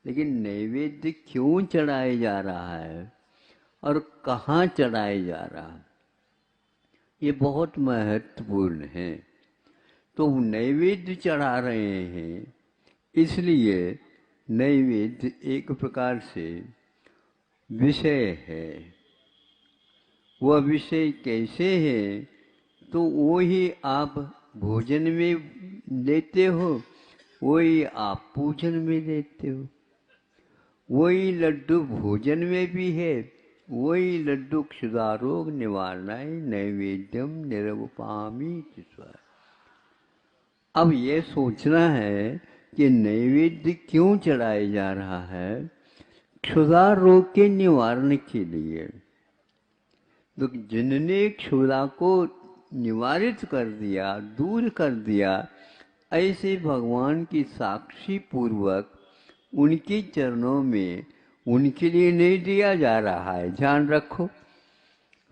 लेकिन नैवेद्य क्यों चढ़ाया जा रहा है और कहाँ चढ़ाया जा रहा है, ये बहुत महत्वपूर्ण है। तो नैवेद्य चढ़ा रहे हैं, इसलिए नैवेद्य एक प्रकार से विषय है। वह विषय कैसे है, तो वो ही आप भोजन में लेते हो, वही आप पूजन में लेते हो। वही लड्डू भोजन में भी है, वही लड्डू क्षुधारोग निवारणाय नैवेद्यम निरवपामि स्व। अब ये सोचना है कि नैवेद्य क्यों चढ़ाया जा रहा है, क्षुधा रोग के निवारण के लिए। तो जिनने क्षुधा को निवारित कर दिया, दूर कर दिया, ऐसे भगवान की साक्षी पूर्वक उनके चरणों में उनके लिए नहीं दिया जा रहा है, ध्यान रखो।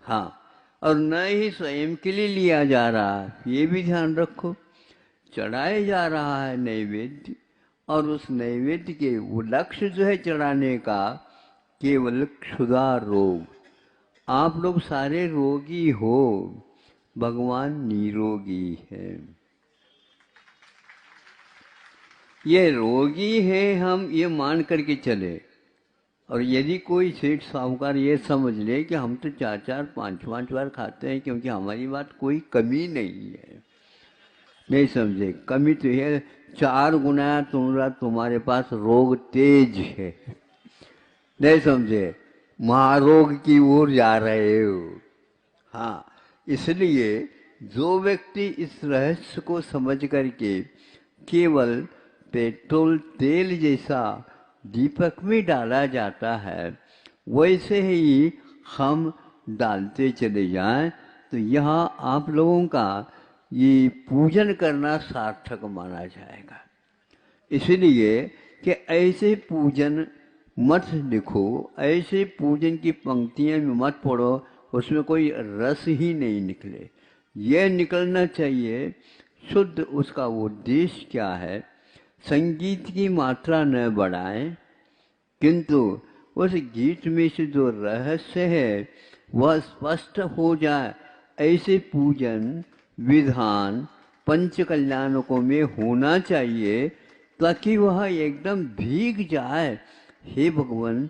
हाँ, और न ही स्वयं के लिए लिया जा रहा है, ये भी ध्यान रखो। चढ़ाया जा रहा है नैवेद्य, और उस नैवेद्य के वो लक्ष्य जो है चढ़ाने का, केवल क्षुधा रोग। आप लोग सारे रोगी हो, भगवान निरोगी है। ये रोगी है, हम ये मान करके चले। और यदि कोई सेठ साहूकार ये समझ ले कि हम तो 4-4 5-5 बार खाते हैं क्योंकि हमारी बात कोई कमी नहीं है, नहीं समझे, कमी तो है 4 गुना तुम्हारे पास रोग तेज है, नहीं समझे, महारोग की ओर जा रहे हो। हाँ, इसलिए जो व्यक्ति इस रहस्य को समझ करके केवल पेट्रोल तेल जैसा दीपक में डाला जाता है, वैसे ही हम डालते चले जाएं, तो यहाँ आप लोगों का ये पूजन करना सार्थक माना जाएगा। इसलिए कि ऐसे पूजन मत लिखो, ऐसे पूजन की पंक्तियां में मत पढ़ो, उसमें कोई रस ही नहीं निकले। यह निकलना चाहिए शुद्ध, उसका उद्देश्य क्या है। संगीत की मात्रा न बढ़ाएं, किंतु उस गीत में से जो रहस्य है वह स्पष्ट हो जाए। ऐसे पूजन विधान पंच कल्याणकों में होना चाहिए, ताकि वह एकदम भीग जाए। हे भगवान,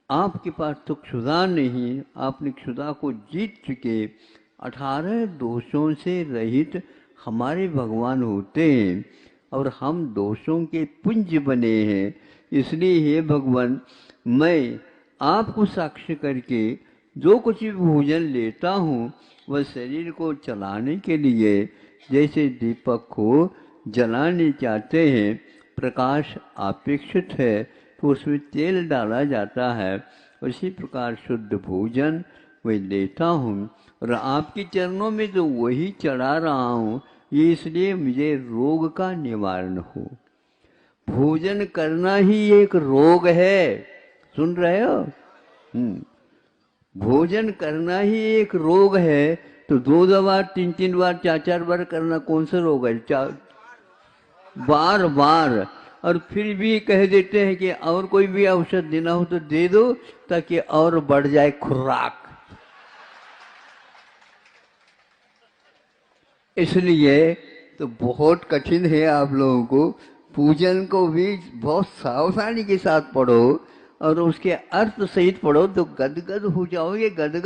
आपके पास तो क्षुधा नहीं, आपने क्षुधा को जीत चुके, 18 दोषों से रहित हमारे भगवान होते हैं, और हम दोषों के पुंज बने हैं। इसलिए हे भगवान, मैं आपको साक्ष्य करके जो कुछ भी भोजन लेता हूँ, वह शरीर को चलाने के लिए, जैसे दीपक को जलाने चाहते हैं, प्रकाश अपेक्षित है तो उसमें तेल डाला जाता है, उसी प्रकार शुद्ध भोजन वही लेता हूँ, और आपके चरणों में जो वही चढ़ा रहा हूँ, ये इसलिए मुझे रोग का निवारण हो। भोजन करना ही एक रोग है, सुन रहे हो? भोजन करना ही एक रोग है, तो 2 बार 3-3 बार 4-4 बार करना कौन सा रोग है? बार बार। और फिर भी कह देते हैं कि और कोई भी औषध देना हो तो दे दो, ताकि और बढ़ जाए खुराक। इसलिए तो बहुत कठिन है आप लोगों को। पूजन को भी बहुत सावधानी के साथ पढ़ो, और उसके अर्थ सहित पढ़ो, तो गदगद हो जाओगे। गदगद